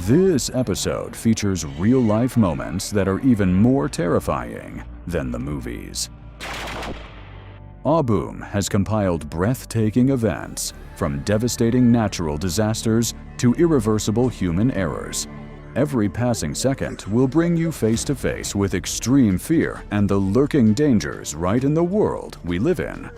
This episode features real-life moments that are even more terrifying than the movies. Amusement has compiled breathtaking events, from devastating natural disasters to irreversible human errors. Every passing second will bring you face to face with extreme fear and the lurking dangers right in the world we live in.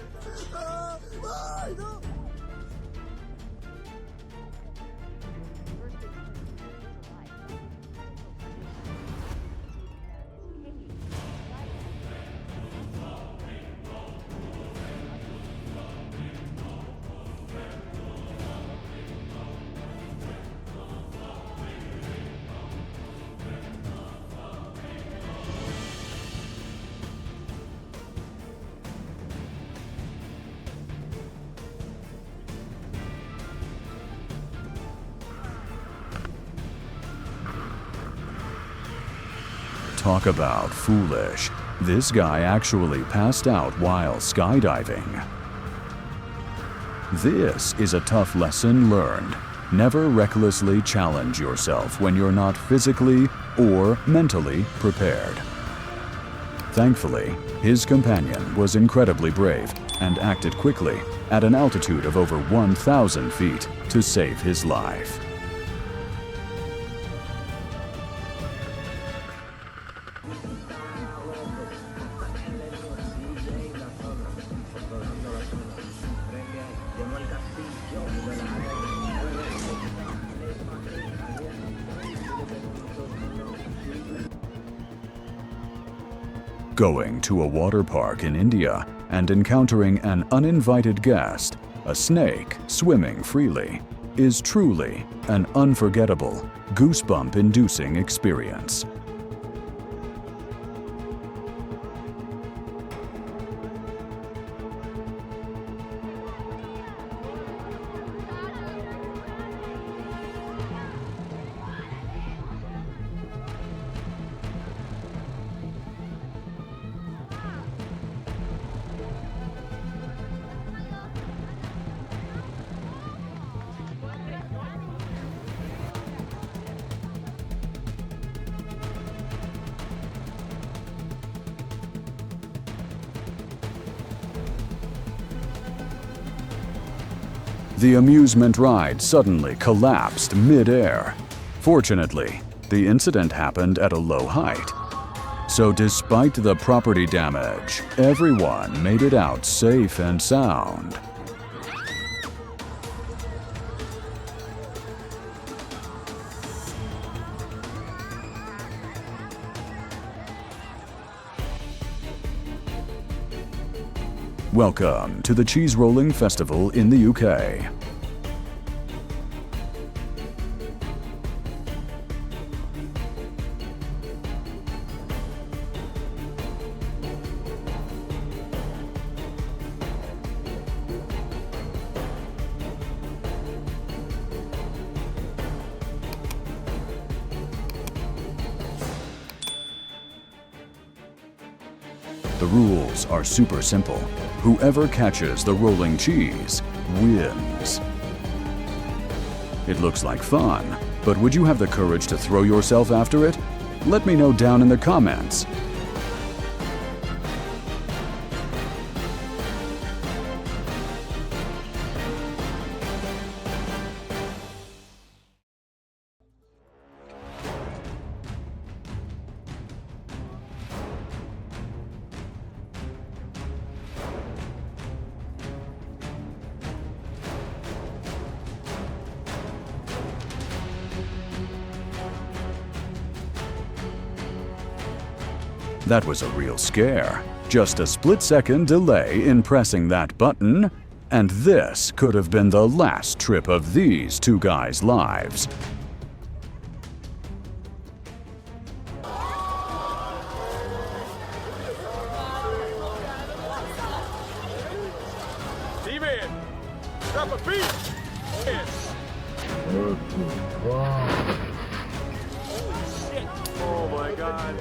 Talk about foolish. This guy actually passed out while skydiving. This is a tough lesson learned. Never recklessly challenge yourself when you're not physically or mentally prepared. Thankfully, his companion was incredibly brave and acted quickly at an altitude of over 1,000 feet to save his life. Going to a water park in India and encountering an uninvited guest, a snake swimming freely, is truly an unforgettable, goosebump-inducing experience. The amusement ride suddenly collapsed mid-air. Fortunately, the incident happened at a low height. So despite the property damage, everyone made it out safe and sound. Welcome to the Cheese Rolling Festival in the UK. The rules are super simple. Whoever catches the rolling cheese wins. It looks like fun, but would you have the courage to throw yourself after it? Let me know down in the comments. That was a real scare. Just a split-second delay in pressing that button, and this could have been the last trip of these two guys' lives. Steven, drop a beat! Oh my God.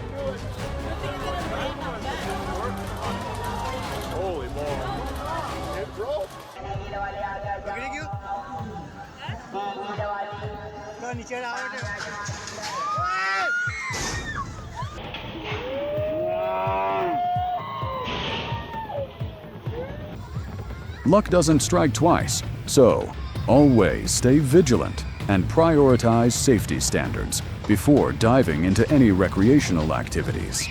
Holy moly. Hey, bro. Luck doesn't strike twice, so always stay vigilant and prioritize safety standards before diving into any recreational activities.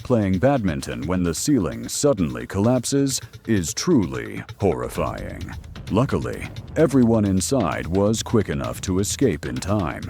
Playing badminton when the ceiling suddenly collapses is truly horrifying. Luckily, everyone inside was quick enough to escape in time.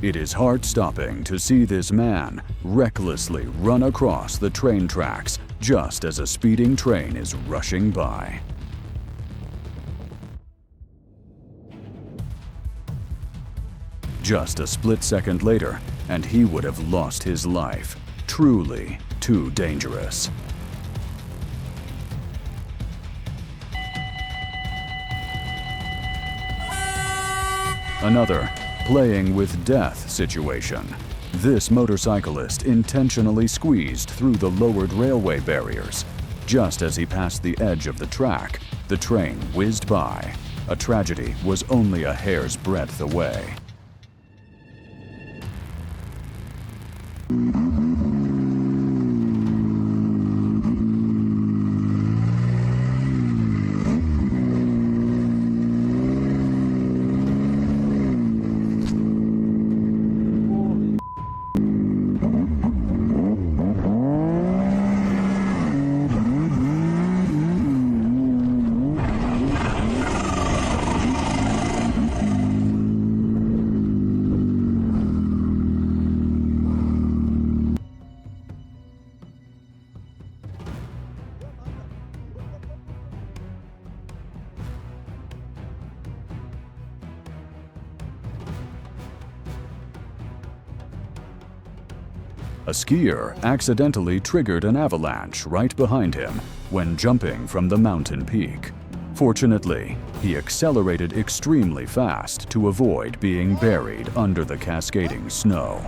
It is heart-stopping to see this man recklessly run across the train tracks just as a speeding train is rushing by. Just a split second later, and he would have lost his life. Truly too dangerous. Another playing with death situation. This motorcyclist intentionally squeezed through the lowered railway barriers. Just as he passed the edge of the track, the train whizzed by. A tragedy was only a hair's breadth away. A skier accidentally triggered an avalanche right behind him when jumping from the mountain peak. Fortunately, he accelerated extremely fast to avoid being buried under the cascading snow.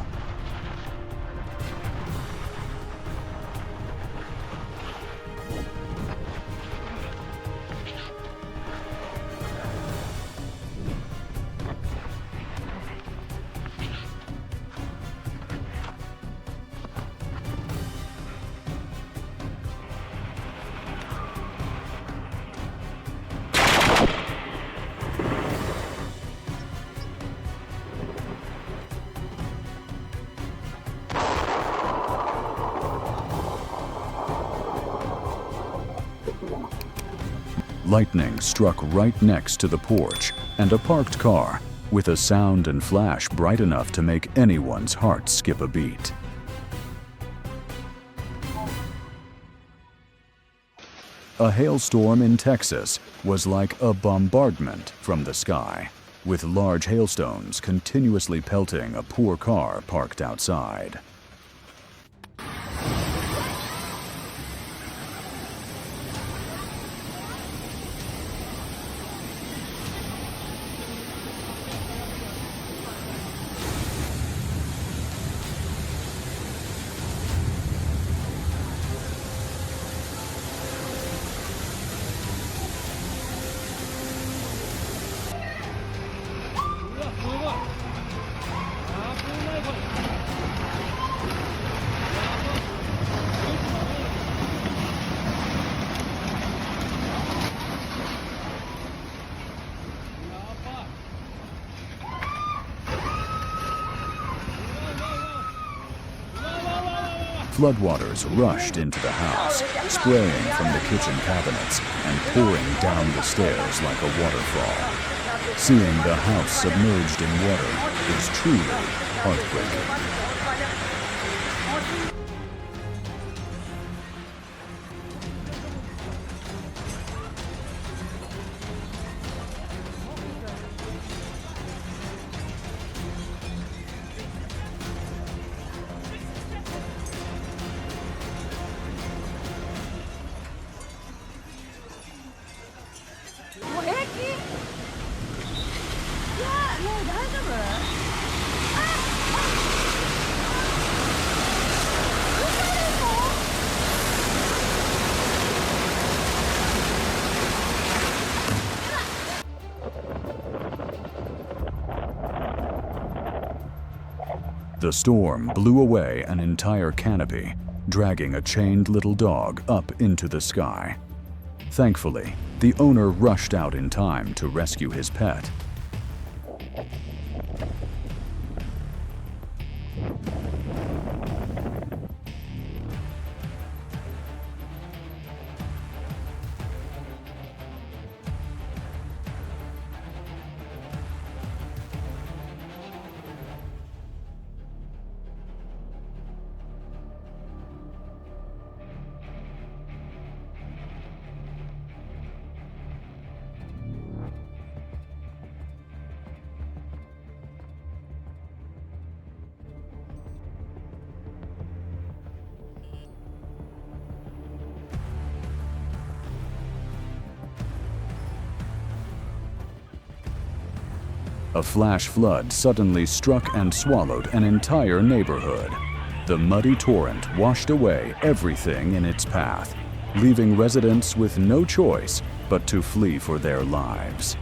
Lightning struck right next to the porch and a parked car, with a sound and flash bright enough to make anyone's heart skip a beat. A hailstorm in Texas was like a bombardment from the sky, with large hailstones continuously pelting a poor car parked outside. Floodwaters rushed into the house, spraying from the kitchen cabinets and pouring down the stairs like a waterfall. Seeing the house submerged in water is truly heartbreaking. The storm blew away an entire canopy, dragging a chained little dog up into the sky. Thankfully, the owner rushed out in time to rescue his pet. A flash flood suddenly struck and swallowed an entire neighborhood. The muddy torrent washed away everything in its path, leaving residents with no choice but to flee for their lives.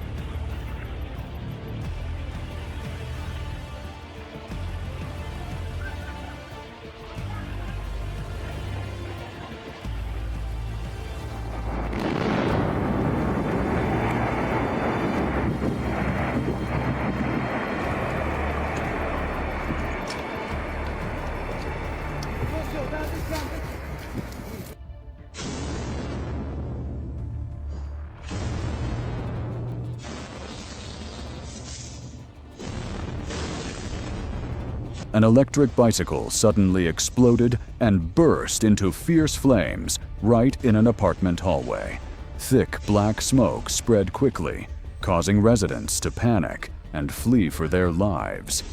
An electric bicycle suddenly exploded and burst into fierce flames right in an apartment hallway. Thick black smoke spread quickly, causing residents to panic and flee for their lives.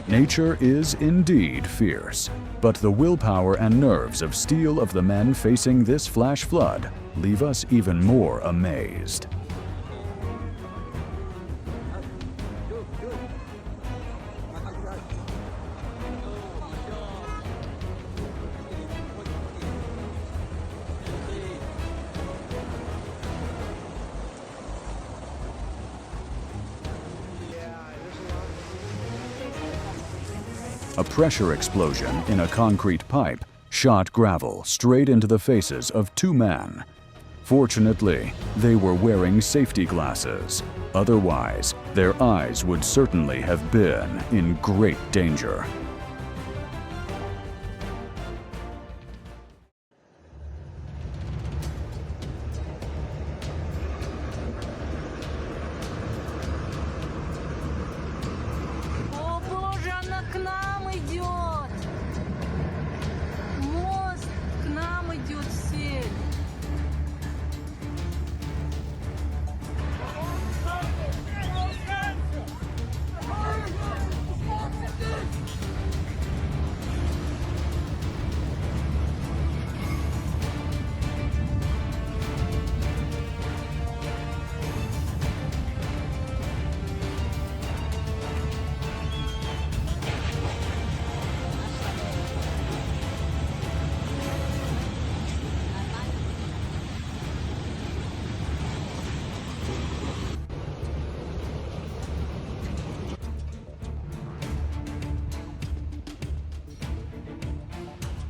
Nature is indeed fierce, but the willpower and nerves of steel of the men facing this flash flood leave us even more amazed. A pressure explosion in a concrete pipe shot gravel straight into the faces of two men. Fortunately, they were wearing safety glasses. Otherwise, their eyes would certainly have been in great danger. О боже, она к нам идет! Мост к нам идет сеть.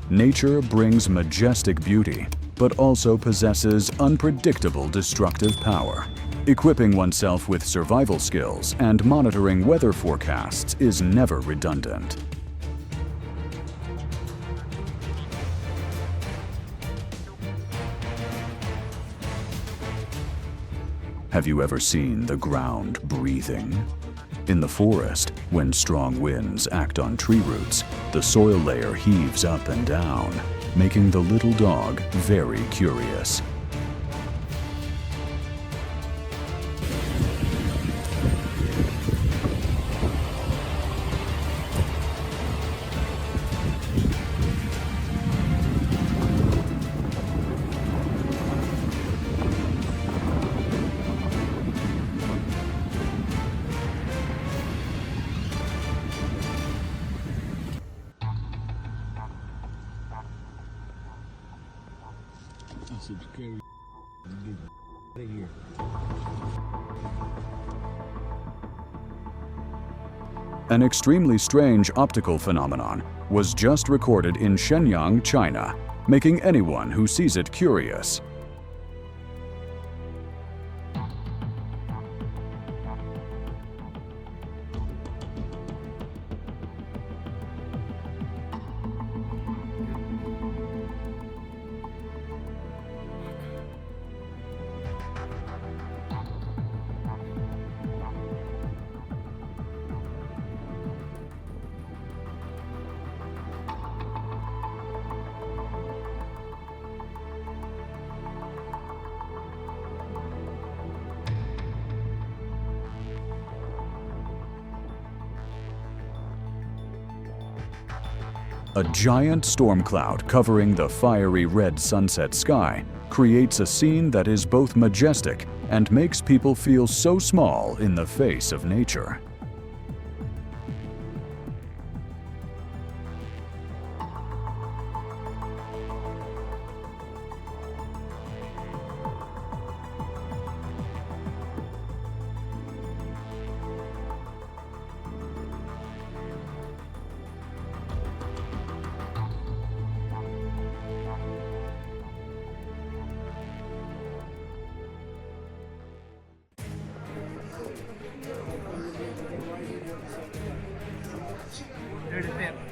Nature brings majestic beauty, but also possesses unpredictable destructive power. Equipping oneself with survival skills and monitoring weather forecasts is never redundant. Have you ever seen the ground breathing? In the forest, when strong winds act on tree roots, the soil layer heaves up and down, making the little dog very curious. An extremely strange optical phenomenon was just recorded in Shenyang, China, making anyone who sees it curious. A giant storm cloud covering the fiery red sunset sky creates a scene that is both majestic and makes people feel so small in the face of nature.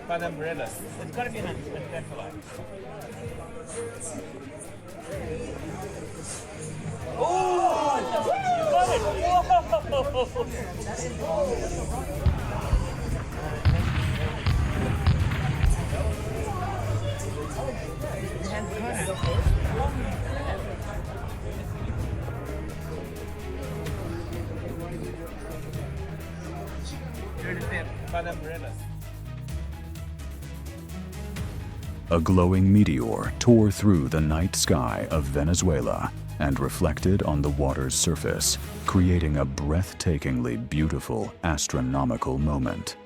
By the umbrellas. It's got to be an fly. Oh! You got it! By the umbrellas. A glowing meteor tore through the night sky of Venezuela and reflected on the water's surface, creating a breathtakingly beautiful astronomical moment.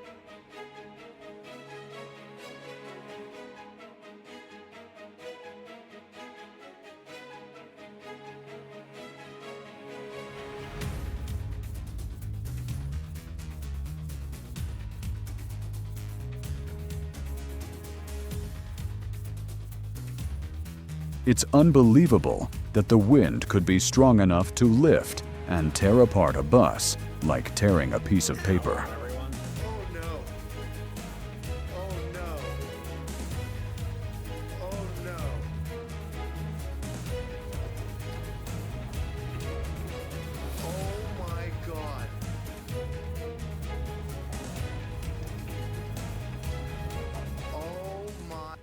It's unbelievable that the wind could be strong enough to lift and tear apart a bus like tearing a piece of paper. Oh no. Oh no. Oh no. Oh my God. Oh my.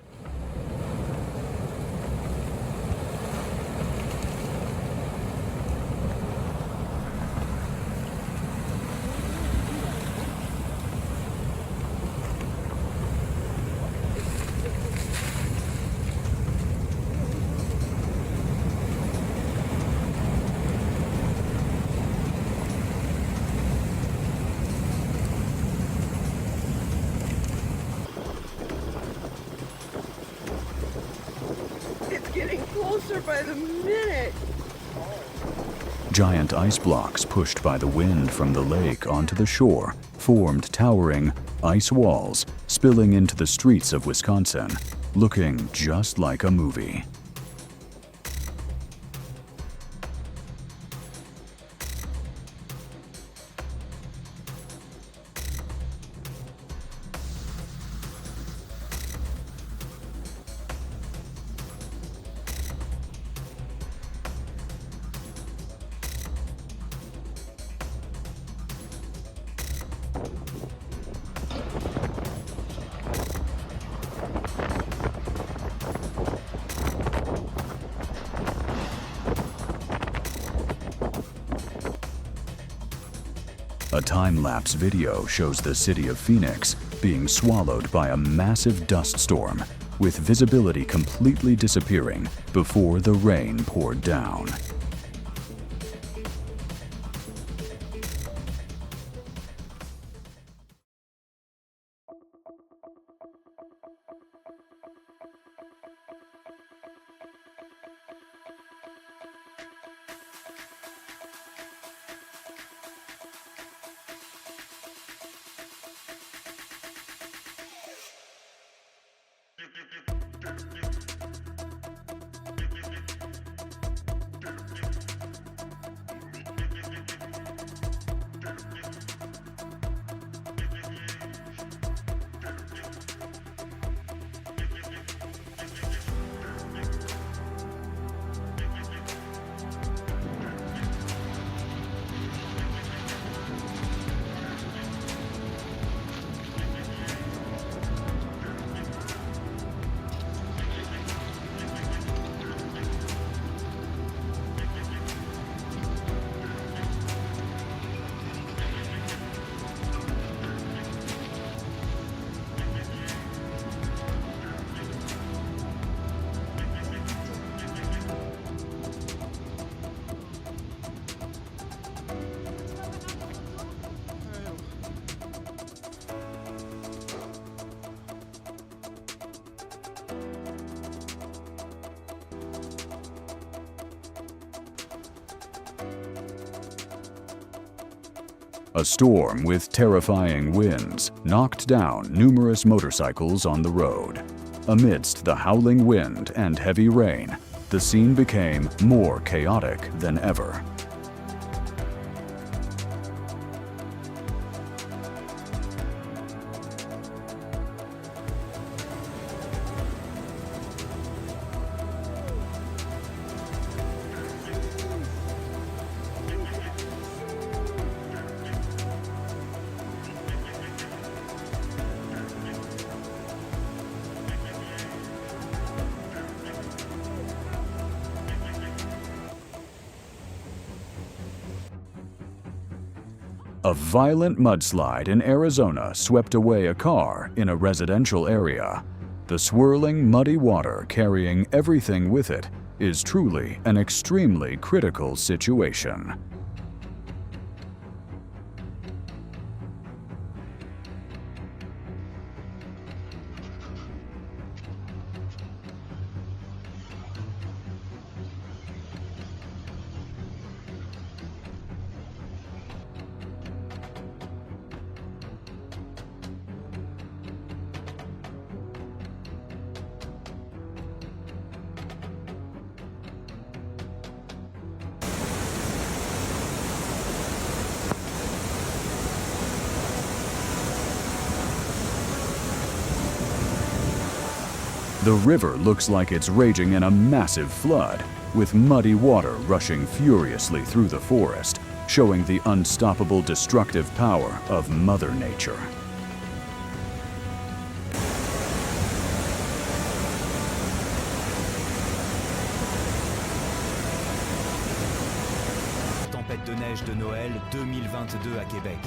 It's getting closer by the minute. Giant ice blocks pushed by the wind from the lake onto the shore formed towering ice walls spilling into the streets of Wisconsin, looking just like a movie. A time-lapse video shows the city of Phoenix being swallowed by a massive dust storm, with visibility completely disappearing before the rain poured down. A storm with terrifying winds knocked down numerous motorcycles on the road. Amidst the howling wind and heavy rain, the scene became more chaotic than ever. A violent mudslide in Arizona swept away a car in a residential area. The swirling, muddy water carrying everything with it is truly an extremely critical situation. The river looks like it's raging in a massive flood, with muddy water rushing furiously through the forest, showing the unstoppable destructive power of Mother Nature. Tempête de neige de Noël 2022 à Québec.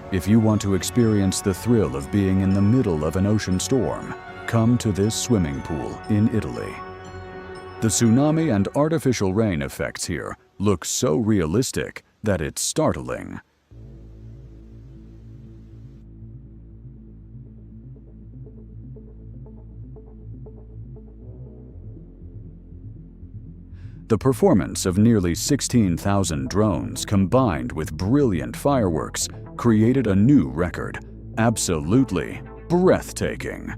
If you want to experience the thrill of being in the middle of an ocean storm, come to this swimming pool in Italy. The tsunami and artificial rain effects here look so realistic that it's startling. The performance of nearly 16,000 drones combined with brilliant fireworks created a new record. Absolutely breathtaking.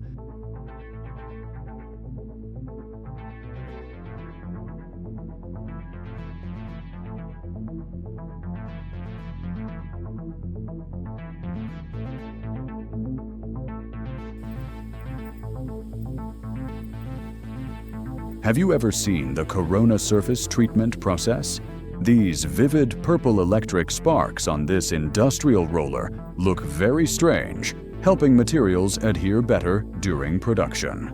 Have you ever seen the corona surface treatment process? These vivid purple electric sparks on this industrial roller look very strange, helping materials adhere better during production.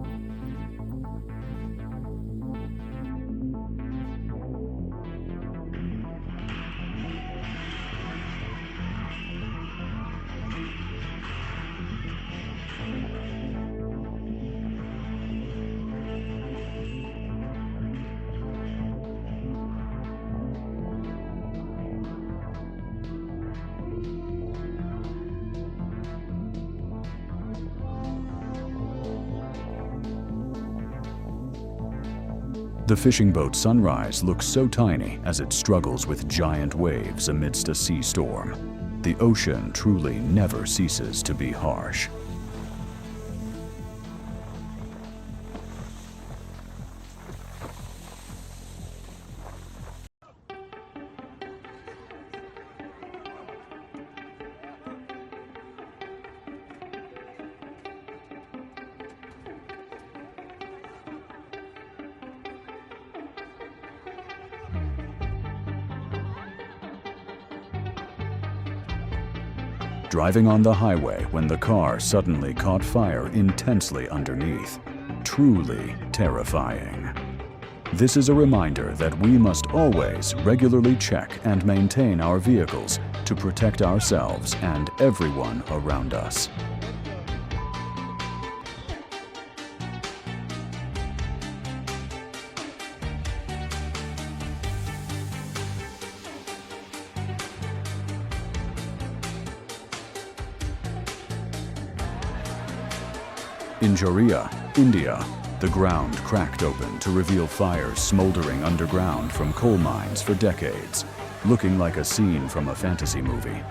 The fishing boat Sunrise looks so tiny as it struggles with giant waves amidst a sea storm. The ocean truly never ceases to be harsh. Driving on the highway when the car suddenly caught fire intensely underneath. Truly terrifying. This is a reminder that we must always regularly check and maintain our vehicles to protect ourselves and everyone around us. In Jharia, India, the ground cracked open to reveal fires smoldering underground from coal mines for decades, looking like a scene from a fantasy movie.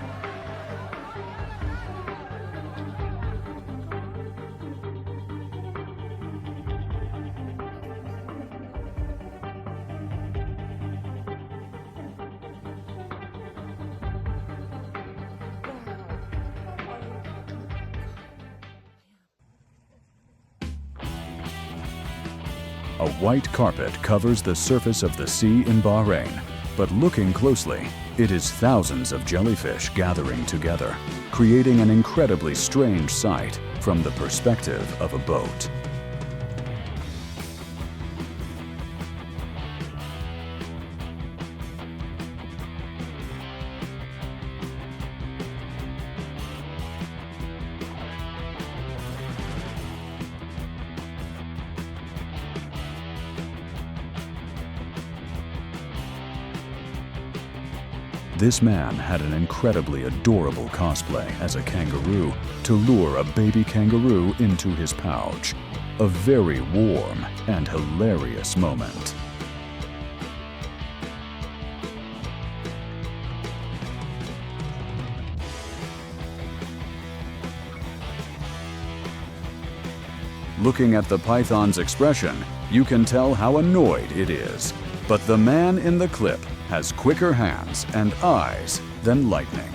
A white carpet covers the surface of the sea in Bahrain, but looking closely, it is thousands of jellyfish gathering together, creating an incredibly strange sight from the perspective of a boat. This man had an incredibly adorable cosplay as a kangaroo to lure a baby kangaroo into his pouch. A very warm and hilarious moment. Looking at the python's expression, you can tell how annoyed it is. But the man in the clip has quicker hands and eyes than lightning.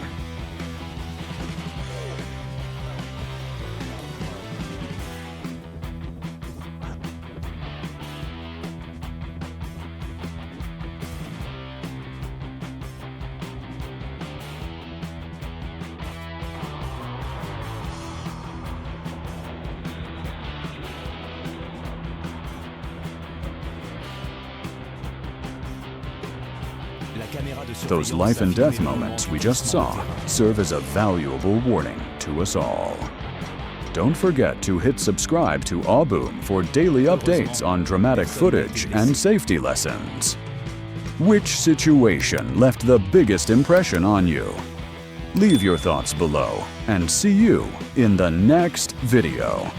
Those life and death moments we just saw serve as a valuable warning to us all. Don't forget to hit subscribe to Aboom for daily updates on dramatic footage and safety lessons. Which situation left the biggest impression on you? Leave your thoughts below and see you in the next video.